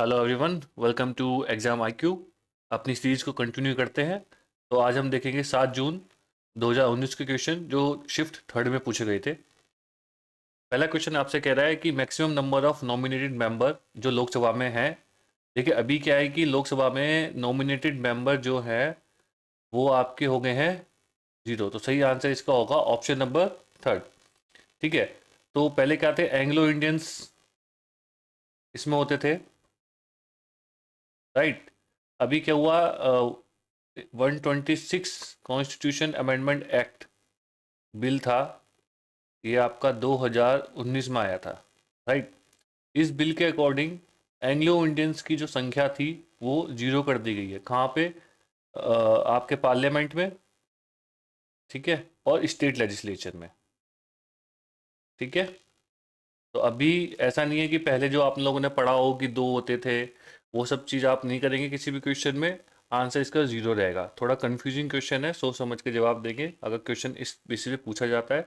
Hello everyone, welcome to exam IQ. अपनी series को continue करते हैं। तो आज हम देखेंगे 7 जून 2019 के क्वेश्चन जो शिफ्ट थर्ड में पूछे गए थे। पहला क्वेश्चन आपसे कह रहा है कि maximum number of nominated member जो लोकसभा में है। देखिए अभी क्या है कि लोकसभा में नॉमिनेटेड मेंबर जो है वो आपके हो गए हैं 0। तो सही आंसर इसका होगा ऑप्शन नंबर थर्ड। ठीक है। तो पहले क्या थे, एंग्लो इंडियंस इसमें होते थे, राइट। अभी क्या हुआ, 126 कॉन्स्टिट्यूशन अमेंडमेंट एक्ट बिल था, ये आपका 2019 में आया था, राइट। इस बिल के अकॉर्डिंग एंग्लो इंडियंस की जो संख्या थी वो 0 कर दी गई है। कहाँ पे? आपके पार्लियामेंट में, ठीक है, और स्टेट लेजिस्लेचर में, ठीक है। तो अभी ऐसा नहीं है कि पहले जो आप लोगों ने पढ़ा हो कि 2 होते थे, वो सब चीज़ आप नहीं करेंगे किसी भी क्वेश्चन में। आंसर इसका 0 रहेगा। थोड़ा कंफ्यूजिंग क्वेश्चन है, सोच समझ के जवाब देंगे अगर क्वेश्चन इस बेसिस पे पूछा जाता है।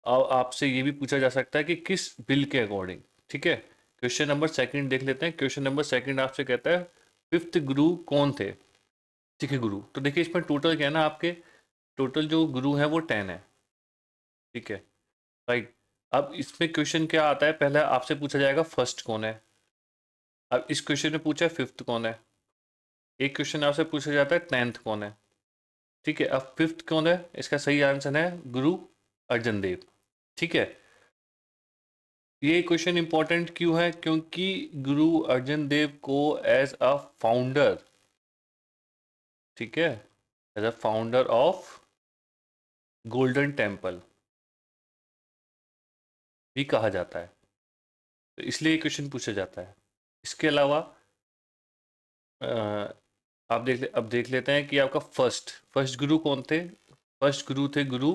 और आपसे ये भी पूछा जा सकता है कि किस बिल के अकॉर्डिंग, ठीक है। क्वेश्चन नंबर सेकंड देख लेते हैं। क्वेश्चन नंबर सेकंड आपसे कहता है फिफ्थ गुरु कौन थे? ठीक है, गुरु। तो देखिए इसमें टोटल क्या है ना, आपके टोटल जो गुरु हैं वो 10 है, ठीक है, राइट। अब इसमें क्वेश्चन क्या आता है, पहले आपसे पूछा जाएगा फर्स्ट कौन है। अब इस क्वेश्चन में पूछा है फिफ्थ कौन है। एक क्वेश्चन आपसे पूछा जाता है 10th कौन है, ठीक है। अब फिफ्थ कौन है, इसका सही आंसर है गुरु अर्जन देव, ठीक है। ये क्वेश्चन इंपॉर्टेंट क्यों है? क्योंकि गुरु अर्जन देव को एज अ फाउंडर, ठीक है, as a founder of Golden Temple भी कहा जाता है, तो इसलिए ये क्वेश्चन पूछा जाता है। इसके अलावा अ, आप अब देख लेते हैं कि आपका फर्स्ट फर्स्ट गुरु कौन थे। फर्स्ट गुरु थे गुरु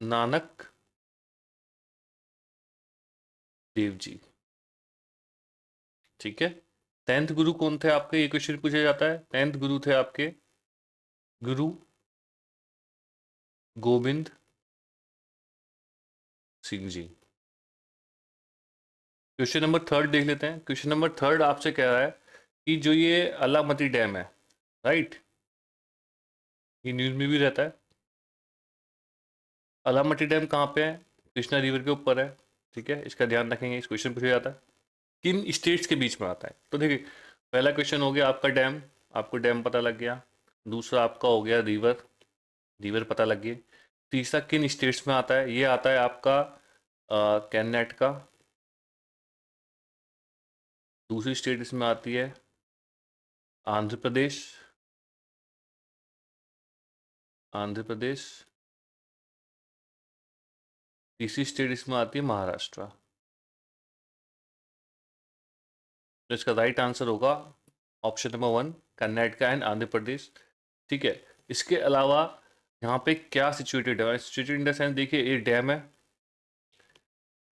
नानक देव जी, ठीक है। 10th गुरु कौन थे आपके, ये क्वेश्चन पूछा जाता है। 10th गुरु थे आपके गुरु Govind Singh ji. Question number third देख लेते हैं। क्वेश्चन नंबर थर्ड आपसे कह रहा है कि जो ये अलामती डैम है, राइट, ये न्यूज में भी रहता है। अलामती डैम कहाँ पे है? कृष्णा रिवर के ऊपर है, ठीक है। इसका ध्यान रखेंगे, इस क्वेश्चन पूछा जाता है। किन स्टेट्स के बीच में आता है? तो देखिए पहला क्वेश्चन हो गया आपका डैम, आपको डैम पता लग गया। दूसरा आपका हो गया रिवर, रिवर पता लग गई। तीसरा किन स्टेट्स में आता है, ये आता है आपका कर्नाटका। दूसरी स्टेट इसमें आती है आंध्र प्रदेश, आंध्र प्रदेश। तीसरी स्टेट इसमें आती है महाराष्ट्र। तो इसका राइट आंसर होगा option number 1, Karnataka and Andhra Pradesh, ठीक है। इसके अलावा यहाँ पे क्या सिचुएटेड है? सिचुएटेड इन द सेंस, देखिए ये डैम है।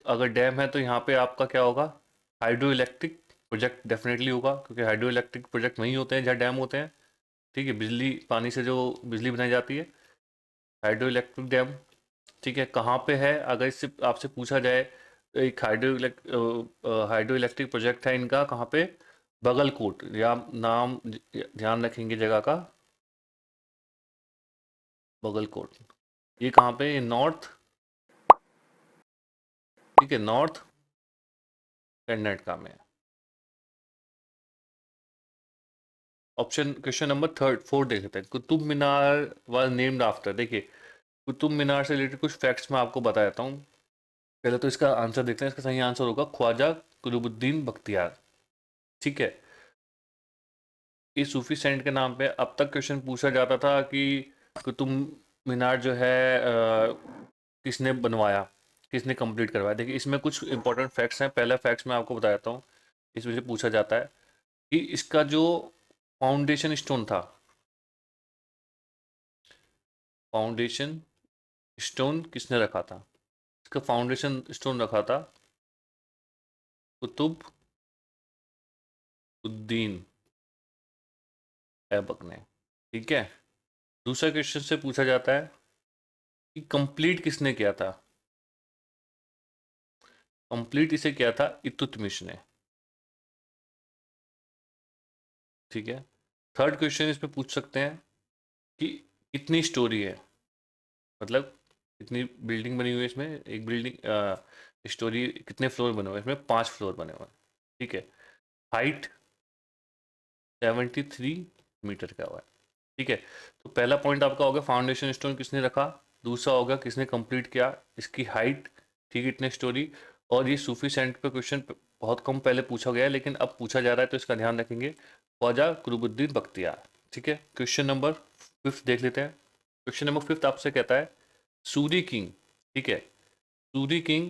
अगर डैम है तो यहाँ पे आपका क्या होगा, हाइड्रो इलेक्ट्रिक प्रोजेक्ट डेफिनेटली होगा, क्योंकि हाइड्रो इलेक्ट्रिक प्रोजेक्ट वहीं होते हैं जहाँ डैम होते हैं, ठीक है। बिजली, पानी से जो बिजली बनाई जाती है, हाइड्रो इलेक्ट्रिक डैम, ठीक है। कहाँ पे है अगर इससे आपसे पूछा जाए, एक हाइड्रो इलेक्ट्रिक प्रोजेक्ट है इनका, कहाँ पे? बगलकोट, या नाम ध्यान रखेंगे जगह का, बगलकोट। ये कहाँ पे? ये नॉर्थ, ठीक है, नॉर्थ कर्नाटका में है। Option question number third fourth देख लेते हैं। Qutub Minar was named after. देखिए कुतुब मीनार से रिलेटेड कुछ फैक्ट्स मैं आपको बता देता हूँ। पहले तो इसका आंसर देखते हैं। इसका सही आंसर होगा ख्वाजा कुतुबुद्दीन बख्तियार, ठीक है। इस सूफी सेंट के नाम पे अब तक क्वेश्चन पूछा जाता था कि कुतुब मीनार जो है किसने बनवाया, किसने कंप्लीट करवाया। देखिए इसमें कुछ इंपॉर्टेंट फैक्ट्स हैं। पहला फैक्ट्स मैं आपको बता देता हूँ, इसमें से पूछा जाता है कि इसका जो फाउंडेशन स्टोन था, फाउंडेशन स्टोन किसने रखा था? इसका फाउंडेशन स्टोन रखा था कुतुब उद्दीन ऐबक ने, ठीक है। दूसरा क्वेश्चन से पूछा जाता है कि कंप्लीट किसने किया था? कंप्लीट इसे किया था इल्तुतमिश ने, ठीक है। थर्ड क्वेश्चन इसमें पूछ सकते हैं कि कितनी स्टोरी है, मतलब कितनी बिल्डिंग बनी हुई है इसमें, एक बिल्डिंग स्टोरी कितने फ्लोर बने हुए हैं, इसमें 5 फ्लोर बने हुए हैं। ठीक है। हाइट 73 मीटर का हुआ है। ठीक है। तो पहला पॉइंट आपका होगा फाउंडेशन स्टोन किसने रखा, दूसरा होगा किसने कंप्लीट किया, इसकी हाइट, ठीक है, इतने स्टोरी। और ये सूफी सेंट पे क्वेश्चन बहुत कम पहले पूछा गया है, लेकिन अब पूछा जा रहा है तो इसका ध्यान रखेंगे। ख्वाजा कुतुबुद्दीन बख्तियार। ठीक है। क्वेश्चन नंबर 5 देख लेते हैं। क्वेश्चन नंबर 5 आपसे कहता है सूरी किंग, ठीक है, सूरी किंग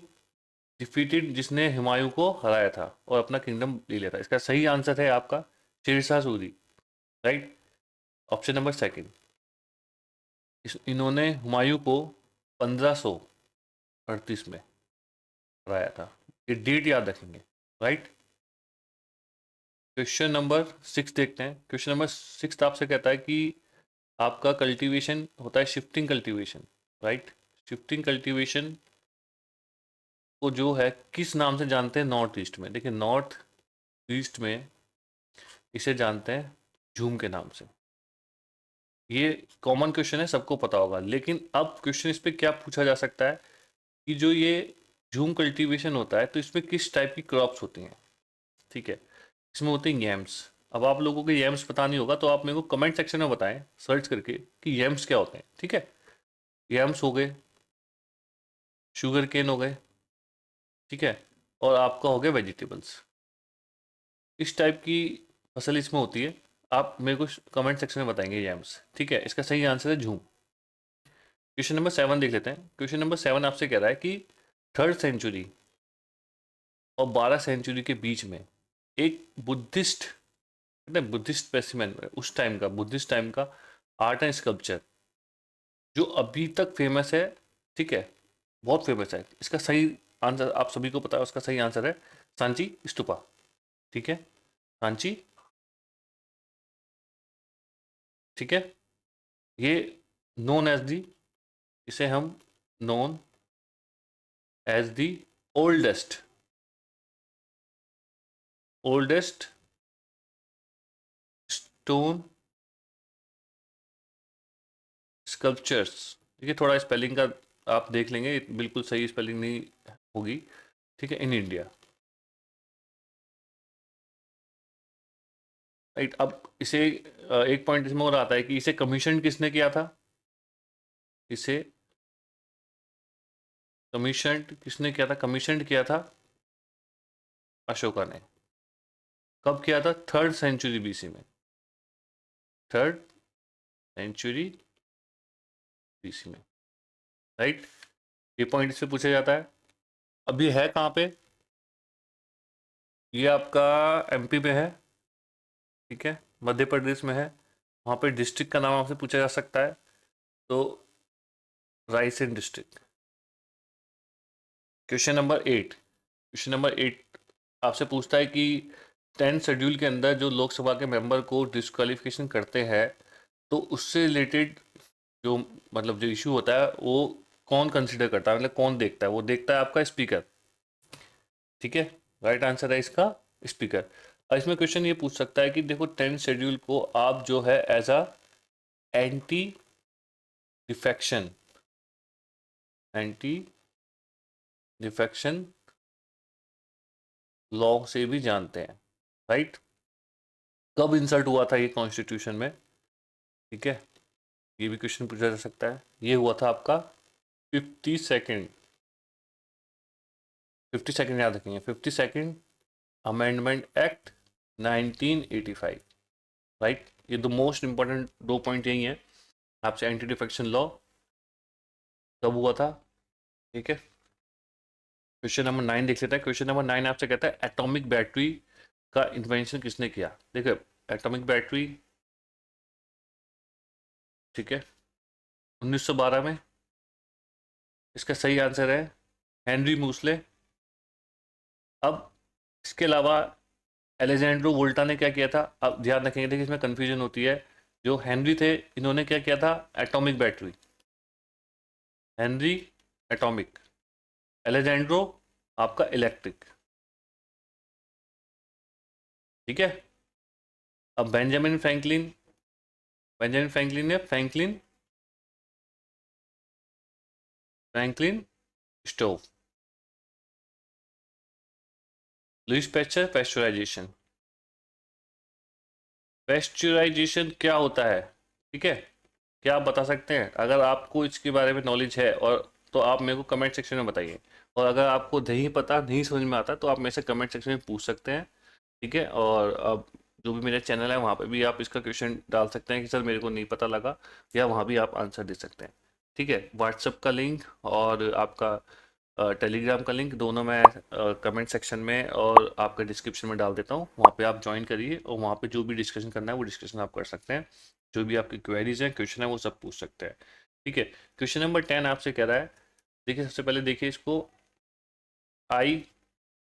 डिफीटेड, जिसने हुमायूं को हराया था और अपना किंगडम ले लिया था। इसका सही आंसर है आपका Sher Shah Suri, right. Option number second. इन्होंने हुमायूं को 1538 में हराया था। ये डेट याद रखेंगे, राइट। क्वेश्चन नंबर 6 देखते हैं। क्वेश्चन नंबर 6 आपसे कहता है कि आपका कल्टीवेशन होता है shifting cultivation, right. Shifting cultivation को जो है किस नाम से जानते हैं नॉर्थ ईस्ट में। देखिए नॉर्थ ईस्ट में इसे जानते हैं झूम के नाम से। ये कॉमन क्वेश्चन है, सबको पता होगा, लेकिन अब क्वेश्चन इस पे क्या पूछा जा सकता है कि जो ये झूम कल्टीवेशन होता है तो इसमें किस टाइप की क्रॉप्स होती हैं। ठीक है। इसमें होते हैं यैम्स। अब आप लोगों को यैम्स पता नहीं होगा तो आप मेरे को कमेंट सेक्शन में बताएं सर्च करके कि यैम्स क्या होते हैं। ठीक है। यैम्स हो गए, शुगर केन हो गए, ठीक है, और आपका हो गया वेजिटेबल्स। इस टाइप की फसल इसमें होती है। आप मेरे को कमेंट सेक्शन में बताएंगे यैम्स। ठीक है। इसका सही आंसर है झूम। क्वेश्चन नंबर 7 देख लेते हैं। क्वेश्चन नंबर 7 आपसे कह रहा है कि 3rd सेंचुरी और 12 सेंचुरी के बीच में एक बुद्धिस्ट, बुद्धिस्ट स्पेसिमेन उस टाइम का, बुद्धिस्ट टाइम का आर्ट एंड स्कल्पचर जो अभी तक फेमस है, ठीक है, बहुत फेमस है। इसका सही आंसर आप सभी को पता है, उसका सही आंसर है सांची स्तूपा। ठीक है। सांची, ठीक है। ये नोन एज दी, इसे हम known as the oldest, oldest stone sculptures. देखिए थोड़ा स्पेलिंग का आप देख लेंगे, बिल्कुल सही स्पेलिंग नहीं होगी, ठीक है, इन इंडिया, राइट। अब इसे एक पॉइंट इसमें और आता है कि इसे कमीशन किसने किया था, इसे कमीशन किसने किया था, कमीशन किया था अशोका ने। कब किया था, 3rd सेंचुरी बीसी में, 3rd सेंचुरी बीसी में, राइट। ये पॉइंट इससे पूछा जाता है। अभी है कहाँ पे, ये आपका एमपी में है, ठीक है, मध्य प्रदेश में है। वहाँ पे डिस्ट्रिक्ट का नाम आपसे पूछा जा सकता है, तो Raisen district. Question number 8। Question number 8 आपसे पूछता है कि 10th शेड्यूल के अंदर जो लोकसभा के मेंबर को डिस्क्वालिफिकेशन करते हैं तो उससे रिलेटेड जो, मतलब जो इशू होता है वो कौन कंसिडर करता है, मतलब कौन देखता है, वो देखता है आपका स्पीकर। ठीक है। राइट आंसर है इसका स्पीकर। और इसमें क्वेश्चन ये पूछ सकता है कि देखो 10th शेड्यूल को आप जो है as a anti defection, anti defection law से भी जानते हैं, राइट। कब इंसर्ट हुआ था ये कॉन्स्टिट्यूशन में, ठीक है, ये भी क्वेश्चन पूछा जा सकता है। ये हुआ था आपका 52nd, 52nd याद रखेंगे, 52nd अमेंडमेंट एक्ट 1985, राइट। ये दो मोस्ट इंपॉर्टेंट दो पॉइंट यही है आपसे। एंटी डिफेक्शन लॉ कब हुआ था, ठीक है। क्वेश्चन नंबर 9 देख लेते हैं। क्वेश्चन नंबर 9 आपसे कहता है एटॉमिक बैटरी का इन्वेंशन किसने किया। देखो एटॉमिक बैटरी, ठीक है, 1912 में। इसका सही आंसर है हेनरी मूसले। अब इसके अलावा एलेजेंड्रो वोल्टा ने क्या किया था, अब ध्यान रखेंगे, देखिए इसमें कंफ्यूजन होती है। जो हेनरी थे इन्होंने क्या किया था, atomic battery, Henry atomic, Alessandro आपका इलेक्ट्रिक, ठीक है। अब बेंजामिन फ्रैंकलिन या Franklin stove. Louis Pasteur, pasteurisation क्या होता है, ठीक है, क्या आप बता सकते हैं? अगर आपको इसके बारे में नॉलेज है और तो आप मेरे को कमेंट सेक्शन में बताइए, और अगर आपको नहीं पता, नहीं समझ में आता, तो आप मेरे से कमेंट सेक्शन में पूछ सकते हैं, ठीक है। और अब जो भी मेरा चैनल है वहाँ पे भी आप इसका क्वेश्चन डाल सकते हैं कि सर मेरे को नहीं पता लगा, या वहाँ भी आप आंसर दे सकते हैं, ठीक है। व्हाट्सएप का लिंक और आपका टेलीग्राम का लिंक दोनों मैं कमेंट सेक्शन में और आपके डिस्क्रिप्शन में डाल देता हूँ, वहाँ पे आप ज्वाइन करिए और वहाँ पे जो भी डिस्कशन करना है वो डिस्कशन आप कर सकते हैं। जो भी आपकी क्वेरीज हैं, क्वेश्चन है, वो सब पूछ सकते हैं, ठीक है। क्वेश्चन नंबर 10 आपसे कह रहा है, देखिए सबसे पहले देखिए इसको, आई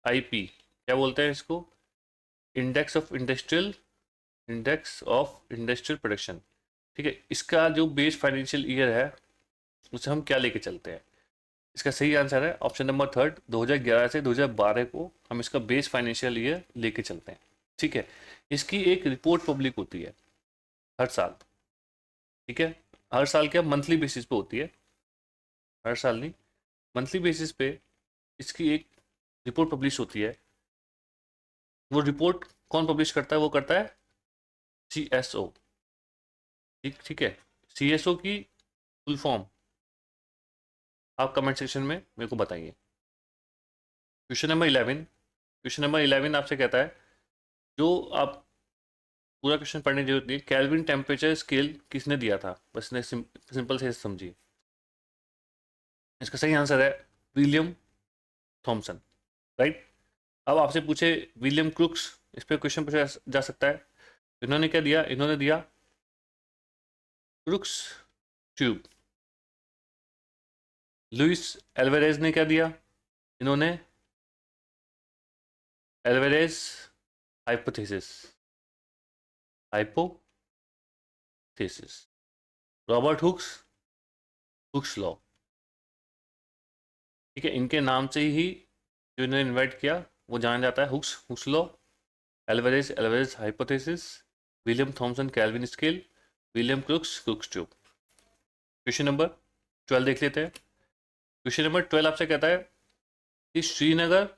आई पी क्या बोलते हैं इसको? इंडेक्स ऑफ इंडस्ट्रियल प्रोडक्शन, ठीक है। इसका जो बेस फाइनेंशियल ईयर है उसे हम क्या लेके चलते हैं? इसका सही आंसर है ऑप्शन नंबर थर्ड, 2011 से 2012 को हम इसका बेस फाइनेंशियल ईयर लेके चलते हैं, ठीक है। इसकी एक रिपोर्ट पब्लिक होती है हर साल, ठीक है। हर साल क्या, मंथली बेसिस पे होती है, हर साल नहीं, मंथली बेसिस पे इसकी एक रिपोर्ट पब्लिश होती है। वो रिपोर्ट कौन पब्लिश करता है? वो करता है CSO, ठीक ठीक है। CSO की फुल फॉर्म आप कमेंट सेक्शन में मेरे को बताइए। क्वेश्चन नंबर 11 आपसे कहता है, जो आप पूरा क्वेश्चन पढ़ने की जरूरत नहीं है, केल्विन टेम्परेचर स्केल किसने दिया था? बस ने सिंपल से समझिए। इसका सही आंसर है विलियम थॉमसन, राइट। अब आपसे पूछे विलियम क्रुक्स, इस पर क्वेश्चन पूछा जा सकता है। इन्होंने क्या दिया? इन्होंने दिया क्रुक्स ट्यूब। लुइस एल्वारेज ने क्या दिया? इन्होंने Alvarez hypothesis, hypothesis. Robert Hooke's law, ठीक है। इनके नाम से ही जो इन्होंने इन्वाइट किया वो जाना जाता है Hooke's law, Alvarez hypothesis, William Thomson Kelvin scale, William Crookes tube. Question number 12 देख लेते हैं। क्वेश्चन नंबर 12 आपसे कहता है कि श्रीनगर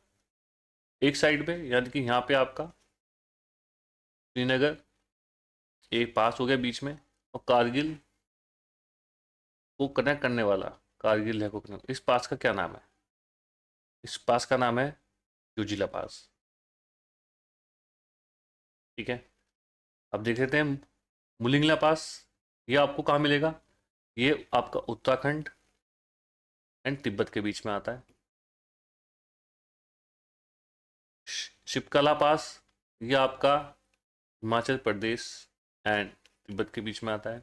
एक साइड पे, यानी कि यहाँ पे आपका श्रीनगर एक पास हो गया बीच में, और कारगिल को कनेक्ट करने वाला, कारगिल है को कनेक्ट, इस पास का क्या नाम है? इस पास का नाम है जोजिला पास, ठीक है। अब देख लेते हैं मुलिंगला पास, ये आपको कहाँ मिलेगा? ये आपका उत्तराखंड एंड तिब्बत के बीच में आता है। शिपकला पास, ये आपका हिमाचल प्रदेश एंड तिब्बत के बीच में आता है।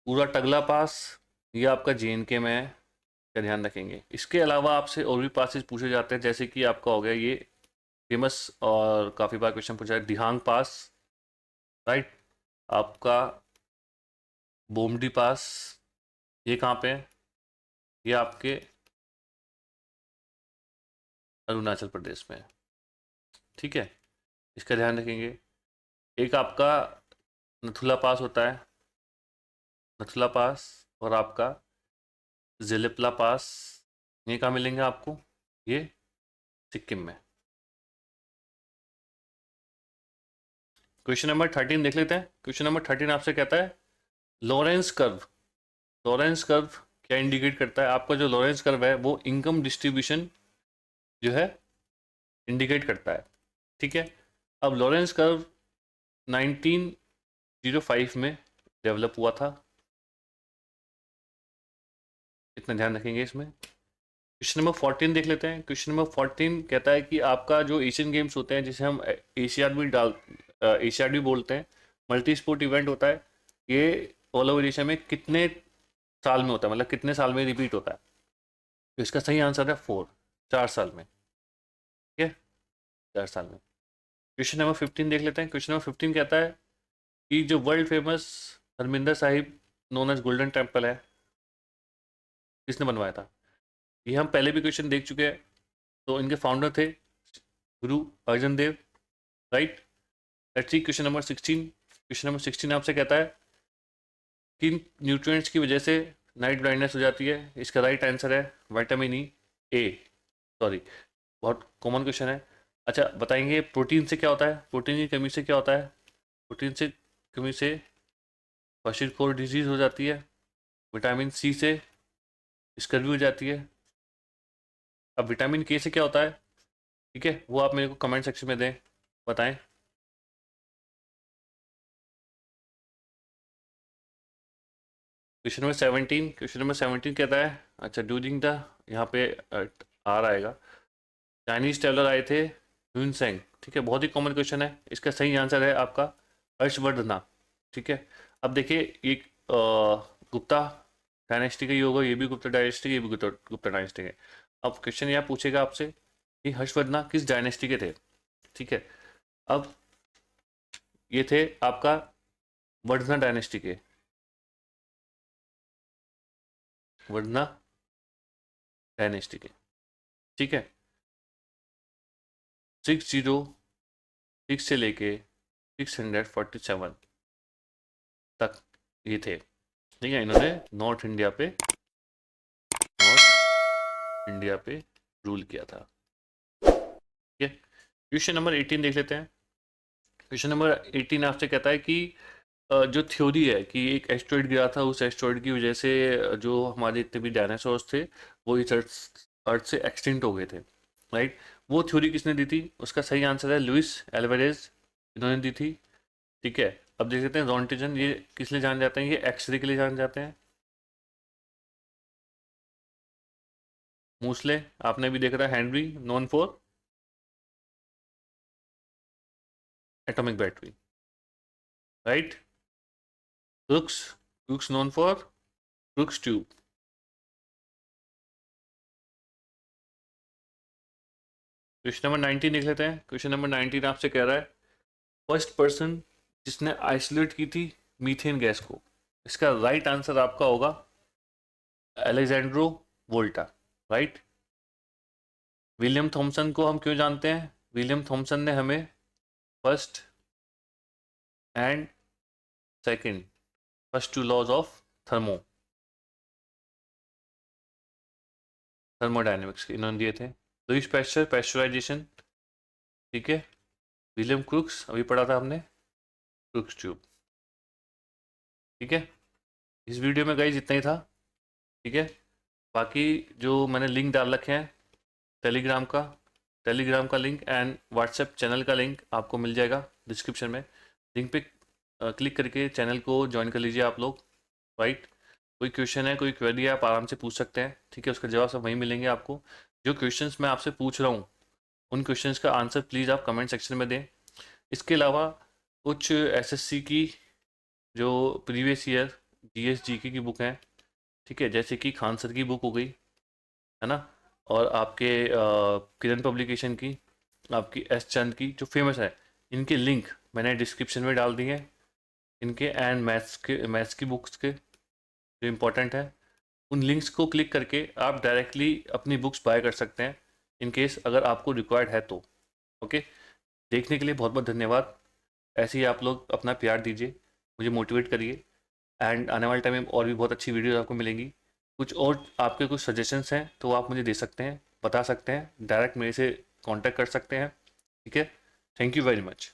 पूरा टगला पास, ये आपका JNK में है, का ध्यान रखेंगे। इसके अलावा आपसे और भी पासेस पूछे जाते हैं, जैसे कि आपका हो गया ये फेमस और काफ़ी बार क्वेश्चन पूछा है, दिहांग पास, राइट। आपका बोमडी पास, ये कहाँ पे है? ये आपके अरुणाचल प्रदेश में है, ठीक है। इसका ध्यान रखेंगे। एक आपका नथुला पास होता है, नथुला पास, और आपका जिलिपला पास, ये कहाँ मिलेंगे आपको? ये सिक्किम में। क्वेश्चन नंबर 13 देख लेते हैं। क्वेश्चन नंबर 13 आपसे कहता है लॉरेंस कर्व। लॉरेंस कर्व क्या इंडिकेट करता है? आपका जो लॉरेंस कर्व है वो इनकम डिस्ट्रीब्यूशन जो है इंडिकेट करता है, ठीक है। अब लॉरेंस कर्व 1905 में डेवलप हुआ था, इतना ध्यान रखेंगे इसमें। क्वेश्चन नंबर 14 देख लेते हैं। क्वेश्चन नंबर 14 कहता है कि आपका जो एशियन गेम्स होते हैं, जिसे हम एशियाड भी बोलते हैं, मल्टी स्पोर्ट इवेंट होता है, ये ऑल ओवर एशिया में कितने साल में होता है, मतलब कितने साल में रिपीट होता है? तो इसका सही आंसर है 4 साल में, ठीक है, 4 साल में। क्वेश्चन नंबर 15 देख लेते हैं। क्वेश्चन नंबर 15 कहता है कि जो world famous Harmandir Sahib known as Golden Temple है, किसने बनवाया था? ये हम पहले भी क्वेश्चन देख चुके हैं। तो इनके फाउंडर थे Guru Arjan Dev, right. Let's see question number 16। Question number 16 आपसे कहता है किन न्यूट्रिएंट्स की वजह से नाइट ब्लाइंडनेस हो जाती है। इसका राइट आंसर है विटामिन ए। सॉरी, बहुत कॉमन क्वेश्चन है। अच्छा बताएंगे प्रोटीन से क्या होता है, प्रोटीन की कमी से क्या होता है। प्रोटीन से कमी से क्वाशियोर डिजीज हो जाती है। विटामिन सी से स्कर्वी हो जाती है। अब विटामिन के से क्या होता है, ठीक है, वो आप मेरे को कमेंट सेक्शन में दें, बताएं। क्वेश्चन नंबर 17, क्वेश्चन नंबर 17 कहता है, अच्छा ड्यूरिंग द, यहाँ पे आ रहेगा, चाइनीज ट्रेवलर आए थे ह्यूनसेंग, ठीक है, बहुत ही कॉमन क्वेश्चन है। इसका सही आंसर है आपका हर्षवर्धना, ठीक है। अब देखिए एक गुप्ता डायनेस्टी का ही होगा, ये भी गुप्ता डायनेस्टी, ये भी गुप्ता डायनेस्टी है। अब क्वेश्चन यह पूछेगा आपसे कि हर्षवर्धना किस डायनेस्टी के थे, ठीक है। अब ये थे आपका वर्धना डायनेस्टी के, वर्धना डायनेस्टी के, ठीक है। 606 से लेके 647 तक ये थे, ठीक है। इन्होंने नॉर्थ इंडिया पे रूल किया था, ठीक है। क्वेश्चन नंबर 18 देख लेते हैं। क्वेश्चन नंबर 18 आपसे कहता है कि जो थ्योरी है कि एक एस्ट्रॉइड गिरा था, उस एस्ट्रॉइड की वजह से जो हमारे जितने भी डायनासोर्स थे वो इस अर्थ से एक्सटिंक्ट हो गए थे, राइट। वो थ्योरी किसने दी थी, उसका सही आंसर है लुइस एल्वारेज, इन्होंने दी थी, ठीक है। अब देख लेते हैं रॉन्टिजन, ये किस लिए जाने जाते हैं, ये एक्सरे के लिए जाने जाते हैं। मूसले आपने भी देखा था, Henry known for atomic battery, right. Crookes, Crookes known for Crookes tube. Question number 19 देख लेते हैं। क्वेश्चन नंबर 19 आपसे कह रहा है फर्स्ट पर्सन जिसने आइसोलेट की थी मीथेन गैस को। इसका राइट आंसर आपका होगा Alessandro Volta, right. William Thomson को हम क्यों जानते हैं, विलियम थॉमसन ने हमें first and second, first two laws of thermodynamics के इन्होंने दिए थे। लुईस पैस्चर, पैस्चराइजेशन, ठीक है। विलियम क्रुक्स अभी पढ़ा था हमने, क्रुक्स ट्यूब, ठीक है। इस वीडियो में गाइस इतना ही था, ठीक है। बाकी जो मैंने लिंक डाल रखे हैं टेलीग्राम का, टेलीग्राम का लिंक एंड व्हाट्सएप चैनल का लिंक आपको मिल जाएगा डिस्क्रिप्शन में। लिंक पे क्लिक करके चैनल को ज्वाइन कर लीजिए आप लोग, राइट। कोई क्वेश्चन है, कोई क्वेरी है, आप आराम से पूछ सकते हैं, ठीक है। उसका जवाब सब वहीं मिलेंगे आपको। जो क्वेश्चंस मैं आपसे पूछ रहा हूँ उन क्वेश्चंस का आंसर प्लीज़ आप कमेंट सेक्शन में दें। इसके अलावा कुछ एसएससी की जो प्रीवियस ईयर जीएस जीके की बुक हैं, ठीक है, जैसे कि खान सर की बुक हो गई, है ना, और आपके किरण पब्लिकेशन की, आपकी एस चंद की जो फेमस है, इनके लिंक मैंने डिस्क्रिप्शन में डाल दिए हैं, इनके एंड मैथ्स की बुक्स के जो इम्पोर्टेंट है, उन लिंक्स को क्लिक करके आप डायरेक्टली अपनी बुक्स बाय कर सकते हैं इन केस अगर आपको रिक्वायर्ड है तो। ओके, देखने के लिए बहुत बहुत धन्यवाद। ऐसे ही आप लोग अपना प्यार दीजिए, मुझे मोटिवेट करिए, एंड आने वाले टाइम में और भी बहुत अच्छी वीडियो आपको मिलेंगी। कुछ और आपके कुछ सजेशंस हैं तो आप मुझे दे सकते हैं, बता सकते हैं, डायरेक्ट मेरे से कांटेक्ट कर सकते हैं, ठीक है। Thank you very much.